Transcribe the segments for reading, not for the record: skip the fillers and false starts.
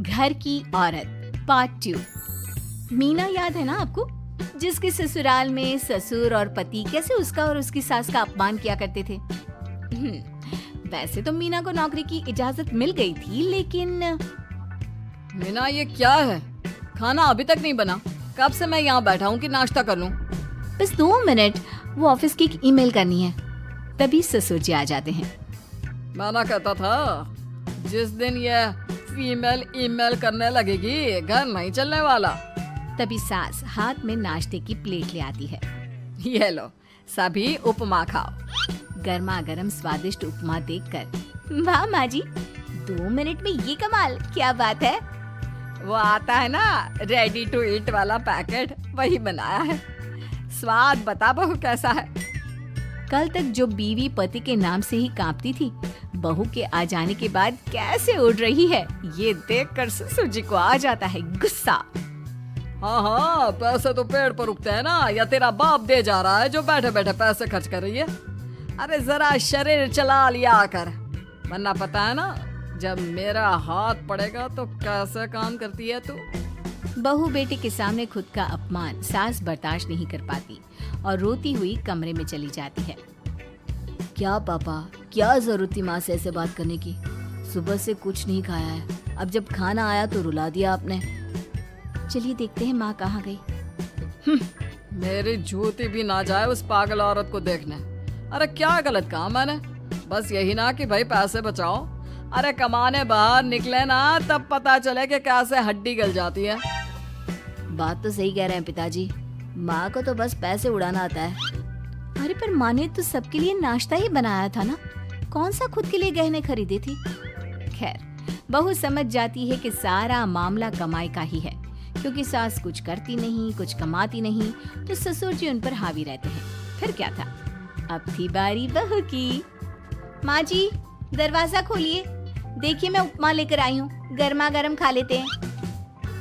घर की औरत पार्ट 2। मीना याद है ना आपको, जिसके ससुराल में ससुर और पति कैसे उसका और उसकी सास का अपमान किया करते थे। वैसे तो मीना को नौकरी की इजाजत मिल गई थी, लेकिन मीना ये क्या है? खाना अभी तक नहीं बना। कब से मैं यहाँ बैठा हूँ कि नाश्ता कर लूँ। बस 2 मिनट, वो ऑफिस की एक ईमेल करनी है। तभी ससुर जी आ जाते हैं। मना कहता था, जिस दिन ये फीमेल ईमेल करने लगेगी घर नहीं चलने वाला। तभी सास हाथ में नाश्ते की प्लेट ले आती है। ये लो, सभी उपमा खाओ। गर्मा गर्म स्वादिष्ट उपमा देखकर वाह माँ जी, 2 मिनट में ये कमाल, क्या बात है। वो आता है ना रेडी टू ईट वाला पैकेट, वही बनाया है। स्वाद बता बहू कैसा है। कल तक जो बीवी पति के नाम से ही कांपती थी, बहू के आ जाने के बाद कैसे उड़ रही है, ये देखकर ससुर जी को आ जाता है गुस्सा। हाँ, पैसे तो पेड़ पर उगते हैं ना, या तेरा बाप दे जा रहा है जो बैठे बैठे पैसे खर्च कर रही है। अरे जरा शरीर चला लिया कर, वरना पता है ना जब मेरा हाथ पड़ेगा तो कैसे काम करती है तू। बहू बेटे के सामने खुद का अपमान सास बर्दाश्त नहीं कर पाती और रोती हुई कमरे में चली जाती है। क्या पापा, क्या जरूरत थी माँ से ऐसे बात करने की? सुबह से कुछ नहीं खाया है, अब जब खाना आया तो रुला दिया आपने। चलिए देखते हैं माँ कहाँ गई। मेरी जूती भी ना जाए उस पागल औरत को देखने। अरे क्या गलत काम मैंने? बस यही ना कि भाई पैसे बचाओ। अरे कमाने बाहर निकले ना तब पता चले कि कैसे हड्डी गल जाती है। बात तो सही कह रहे हैं पिताजी, माँ को तो बस पैसे उड़ाना आता है। अरे पर माँ ने तो सबके लिए नाश्ता ही बनाया था ना, कौन सा खुद के लिए गहने खरीदे थे। खैर, बहू समझ जाती है कि सारा मामला कमाई का ही है, क्योंकि सास कुछ करती नहीं, कुछ कमाती नहीं, तो ससुर जी उन पर हावी रहते हैं। फिर क्या था, अब थी बारी बहू की। माँ जी दरवाजा खोलिए, देखिए मैं उपमा लेकर आई हूँ, गर्मा गर्म खा लेते हैं।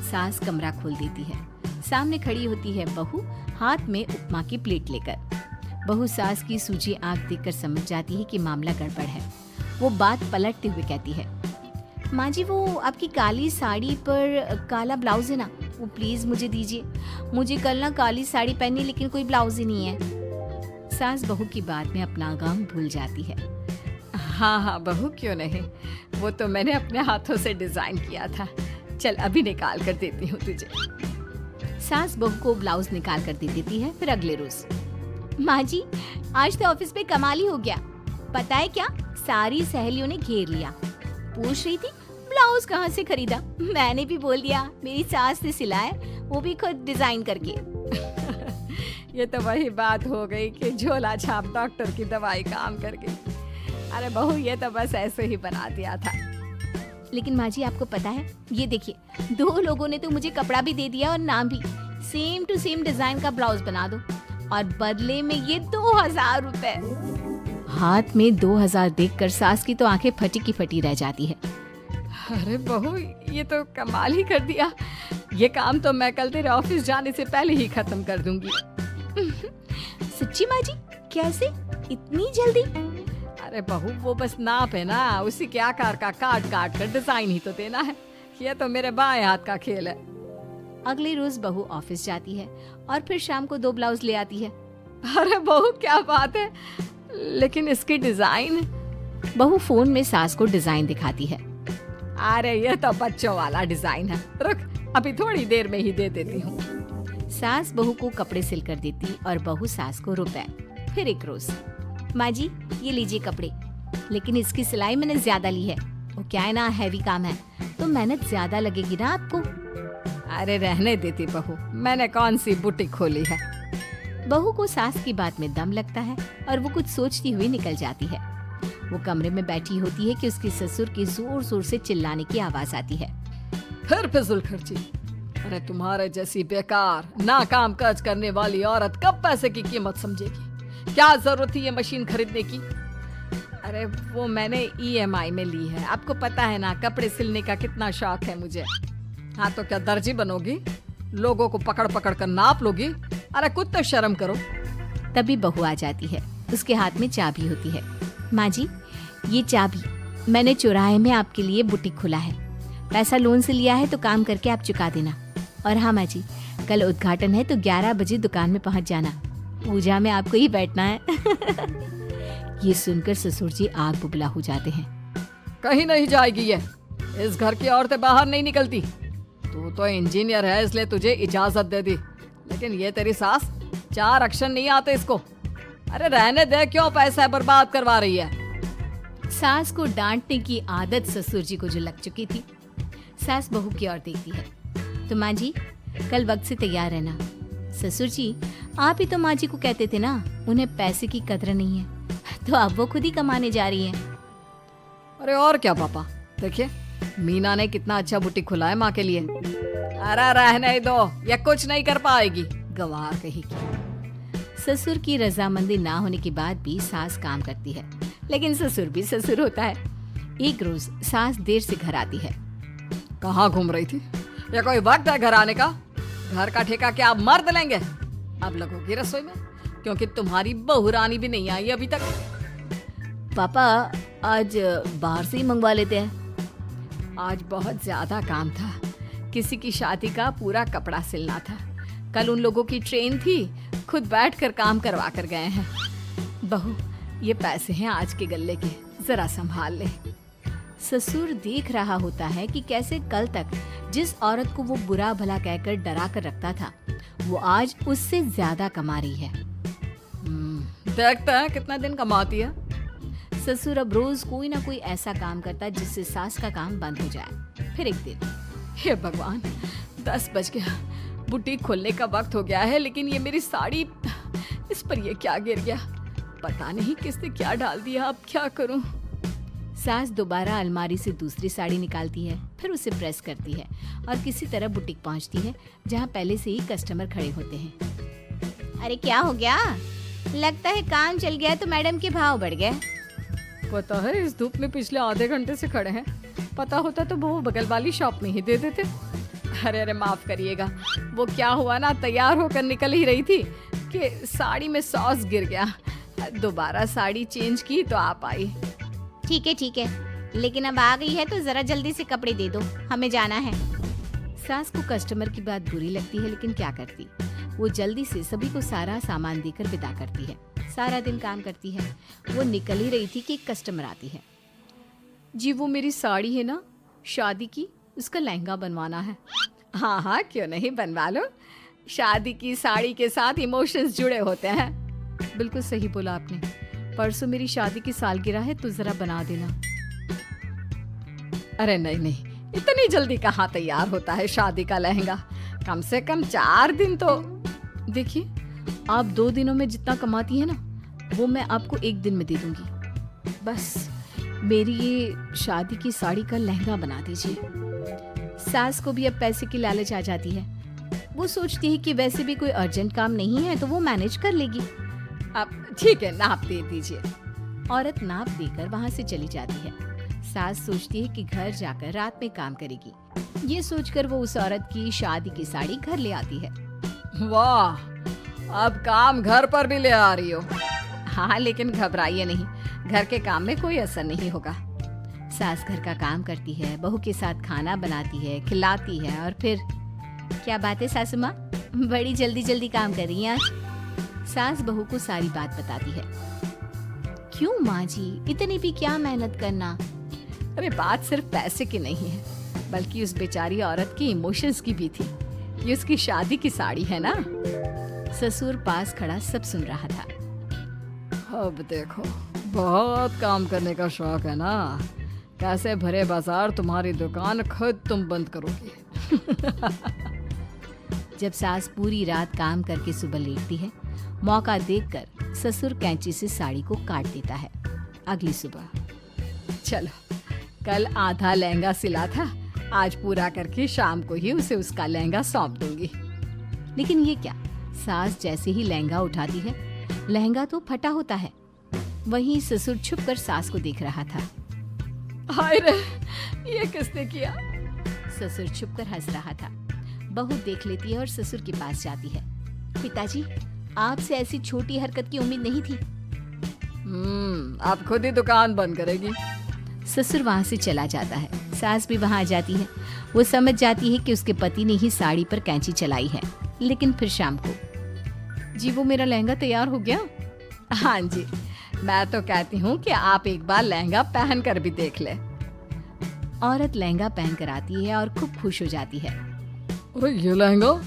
सास कमरा खोल देती है। सामने खड़ी होती है बहू, हाथ में उपमा की प्लेट लेकर। बहू सास की सूजी आंख देखकर समझ जाती है कि मामला गड़बड़ है। वो बात पलटते हुए कहती है, माँ जी वो आपकी काली साड़ी पर काला ब्लाउज है ना, वो प्लीज मुझे दीजिए। मुझे कल ना काली साड़ी पहनी, लेकिन कोई ब्लाउज ही नहीं है। सास बहू की बात में अपना गम भूल जाती है। हाँ बहू, क्यों नहीं, वो तो मैंने अपने हाथों से डिजाइन किया था। चल अभी निकाल कर देती हूँ तुझे। सास बहू को ब्लाउज निकाल कर दे देती है। फिर अगले रोज, माँ जी आज तो ऑफिस पे कमाल ही हो गया। पता है क्या, सारी सहेलियों ने घेर लिया, पूछ रही थी ब्लाउज कहाँ से खरीदा। मैंने भी बोल दिया मेरी सास ने सिलाया, वो भी खुद डिजाइन करके। ये तो वही बात हो गई कि झोला छाप डॉक्टर की दवाई काम कर गई। अरे बहू, ये तो बस ऐसे ही बना दिया था। लेकिन माँ जी आपको पता है, ये देखिए 2 लोगों ने तो मुझे कपड़ा भी दे दिया और नाम भी, सेम टू सेम डिजाइन का ब्लाउज बना दो, और बदले में ये 2000 रुपए। हाथ में 2000 देखकर सास की तो आंखें फटी की फटी रह जाती है। अरे बहू, ये तो कमाल ही कर दिया। ये काम तो मैं कल तेरे ऑफिस जाने से पहले ही खत्म कर दूंगी। सच्ची माँ जी, कैसे इतनी जल्दी? अरे बहू, वो बस नाप है ना, उसी के आकार का काट काट कर डिजाइन ही तो देना है। ये तो मेरे बाएं हाथ का खेल है। अगले रोज बहू ऑफिस जाती है और फिर शाम को 2 ब्लाउज ले आती है। अरे बहू क्या बात है, लेकिन इसकी डिजाइन। बहू फोन में सास को डिजाइन दिखाती है। अरे ये तो बच्चों वाला डिजाइन है, रुक अभी थोड़ी देर में ही दे देती हूँ। सास बहू को कपड़े सिल कर देती और बहू सास को रुपए। फिर एक रोज, माँ जी ये लीजिए कपड़े, लेकिन इसकी सिलाई मैंने ज्यादा ली है। वो क्या है ना, हैवी काम है तो मेहनत ज्यादा लगेगी ना आपको। अरे रहने देती बहू, मैंने कौन सी बुटीक खोली है। बहू को सास की बात में दम लगता है और वो कुछ सोचती हुई निकल जाती है। वो कमरे में बैठी होती है कि उसके ससुर की जोर जोर से चिल्लाने की आवाज आती है। फिर फिजूल खर्ची। अरे तुम्हारे जैसी बेकार नाकाम काज करने वाली औरत कब पैसे की कीमत समझेगी? क्या जरूरत थी ये मशीन खरीदने की? अरे वो मैंने EMI में ली है, आपको पता है ना कपड़े सिलने का कितना शौक है मुझे। हाँ तो क्या दर्जी बनोगी? लोगों को पकड़ पकड़ कर नाप लोगी? अरे कुछ तो शर्म करो। तभी बहू आ जाती है, उसके हाथ में चाबी होती है। माँ जी ये चाबी मैंने चौराहे में आपके लिए बुटीक खोला है, पैसा लोन से लिया है तो काम करके आप चुका देना। और हाँ माँ जी, कल उद्घाटन है तो 11 बजे दुकान में पहुंच जाना। पूजा में आपको ही बैठना है। ये सुनकर ससुर जी आग बुबला हो जाते हैं। कहीं नहीं जाएगी ये। इस घर की औरतें बाहर नहीं निकलती। तू तो इंजीनियर है इसलिए तुझे इजाजत दे दी, लेकिन ये तेरी सास 4 अक्षर नहीं आते इसको। अरे रहने दे, क्यों पैसा बर्बाद करवा रही है। सास को डांटने की आदत ससुर जी को जो लग चुकी थी। सास बहू की ओर देखती है। तो माँ जी, कल वक्त से तैयार रहना। ससुर जी, आप ही तो माँ जी को कहते थे ना उन्हें पैसे की कदर नहीं है, तो अब वो खुद ही कमाने जा रही हैं। अरे और क्या पापा, देखिए मीना ने कितना अच्छा बुटीक खुला है माँ के लिए। अरे रहने दो, ये कुछ नहीं कर पाएगी, गवार कहीं की। ससुर की रजामंदी ना होने के बाद भी सास काम करती है, लेकिन ससुर भी ससुर होता है। एक रोज सास देर से घर आती है। कहाँ घूम रही थी? या कोई वक्त है घर आने का? घर का ठेका क्या आप मर्द लेंगे? अब लगोगी रसोई में, क्योंकि तुम्हारी बहू रानी भी नहीं आई अभी तक। पापा आज बाहर से ही मंगवा लेते हैं। आज बहुत ज्यादा काम था। किसी की शादी का पूरा कपड़ा सिलना था। कल उन लोगों की ट्रेन थी, खुद बैठकर काम करवा कर गए हैं। बहू, ये पैसे हैं आज के गल्ले के, जरा संभाल ले। ससुर देख रहा होता है कि कैसे कल तक जिस औरत को वो बुरा भला कहकर डरा कर रखता था, वो आज उससे ज्यादा कमा रही है। देखते हैं कितना दिन कमाती है। ससुर अब रोज कोई ना कोई ऐसा काम करता है जिससे सास का काम बंद हो जाए। फिर एक दिन, हे भगवान, 10 बज गया, बुटीक खोलने का वक्त हो गया है, लेकिन ये मेरी साड़ी, इस पर ये क्या गिर गया? पता नहीं किसने क्या डाल दिया, अब क्या करूं? सास दोबारा अलमारी से दूसरी साड़ी निकालती है, फिर उसे प्रेस करती है और किसी तरह बुटीक पहुंचती है, जहां पहले से ही कस्टमर खड़े होते हैं। अरे क्या हो गया? लगता है काम चल गया तो मैडम के भाव बढ़ गए। पता है, इस धूप में पिछले आधे घंटे से खड़े हैं। पता होता तो वो बगल वाली शॉप में ही दे देते। अरे अरे माफ करिएगा, वो क्या हुआ ना, तैयार होकर निकल ही रही थी कि साड़ी में सॉस गिर गया। दोबारा साड़ी चेंज की तो आप आई। ठीक है, लेकिन अब आ गई है तो जरा जल्दी से कपड़े दे दो, हमें जाना है। सास को कस्टमर की बात बुरी लगती है, लेकिन क्या करती, वो जल्दी से सभी को सारा सामान देकर विदा करती है। सारा दिन काम करती है। वो निकल ही रही थी कि एक कस्टमर आती है। जी वो मेरी साड़ी है ना शादी की, उसका लहंगा बनवाना है। हाँ हाँ, क्यों नहीं, बनवा लो। शादी की साड़ी के साथ इमोशंस जुड़े होते हैं। बिल्कुल सही बोला आपने। परसों मेरी शादी की सालगिरह है, तो जरा बना देना। अरे नहीं, इतनी जल्दी कहाँ तैयार होता है शादी का लहंगा? कम से कम 4 दिन तो। देखिए, आप 2 दिनों में जितना कमाती है ना, वो मैं आपको 1 दिन में दे दूंगी। बस मेरी ये शादी की साड़ी का लहंगा बना दीजिए। सास को भी अब पैसे की लालच आ जाती है। वो सोचती है कि वैसे भी कोई अर्जेंट काम नहीं है तो वो मैनेज कर लेगी। अब ठीक है, नाप दे दीजिए। औरत नाप देकर वहाँ से चली जाती है। सास सोचती है कि घर जाकर रात में काम करेगी। ये सोचकर वो उस औरत की शादी की साड़ी घर ले आती है। वाह, अब काम घर पर भी ले आ रही हो। हाँ, लेकिन घबराइए नहीं, घर के काम में कोई असर नहीं होगा। सास घर का काम करती है, बहू के साथ खाना बनाती है, खिलाती है, और फिर क्या बात है सासू माँ, बड़ी जल्दी जल्दी काम कर रही हैं आज। सास बहू को सारी बात बताती है। क्यों माँ जी, इतनी भी क्या मेहनत करना? अरे बात सिर्फ पैसे की नहीं है, बल्कि उस बेचारी औरत की इमोशंस की भी थी। ये उसकी शादी की साड़ी है ना। ससुर पास खड़ा सब सुन रहा था। अब देखो, बहुत काम करने का शौक है ना, कैसे भरे बाजार तुम्हारी दुकान खुद तुम बंद करोगे। जब सास पूरी रात काम करके सुबह लेटती है, मौका देखकर ससुर कैंची से साड़ी को काट देता है। अगली सुबह, चलो, कल आधा लहंगा सिला था, आज पूरा करके शाम को ही उसे उसका लहंगा सौंप दूंगी। लेकिन ये क्या, सास जैसे ही लहंगा उठाती है, लहंगा तो फटा होता है। वहीं ससुर छुपकर सास को देख रहा था। हाय रे, ये किसने किया? ससुर छुपकर हंस रहा था। बहू देख लेती है और ससुर के पास जाती है। पिताजी, आपसे ऐसी छोटी हरकत की उम्मीद नहीं थी। अब खुद ही दुकान बंद करेगी। ससुर वहाँ से चला जाता है। सास भी वहाँ आ जाती है। वो समझ जाती है कि उसके पति ने ही साड़ी पर कैंची चलाई है। लेकिन फिर शाम को, जी वो मेरा लहंगा तैयार हो गया? हाँ जी, मैं तो कहती हूँ कि आप एक बार लहंगा पहन कर भी देख ले। औरत लहंगा पहन कर आती है और खूब खुश हो जाती है। अरे ये लहंगा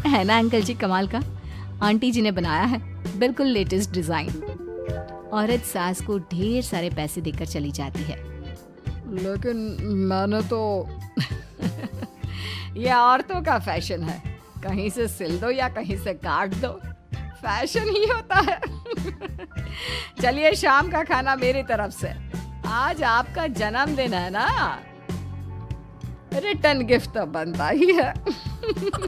है ना अंकल जी कमाल का, आंटी जी ने बनाया है, बिल्कुल लेटेस्ट डिजाइन। औरत सास को ढेर सारे पैसे देकर चली जाती है। लेकिन मैंने तो ये औरतों का फैशन है, कहीं से सिल दो या कहीं से काट दो, फैशन ही होता है। चलिए शाम का खाना मेरी तरफ से, आज आपका जन्मदिन है ना, रिटर्न गिफ्ट तो बनता ही है।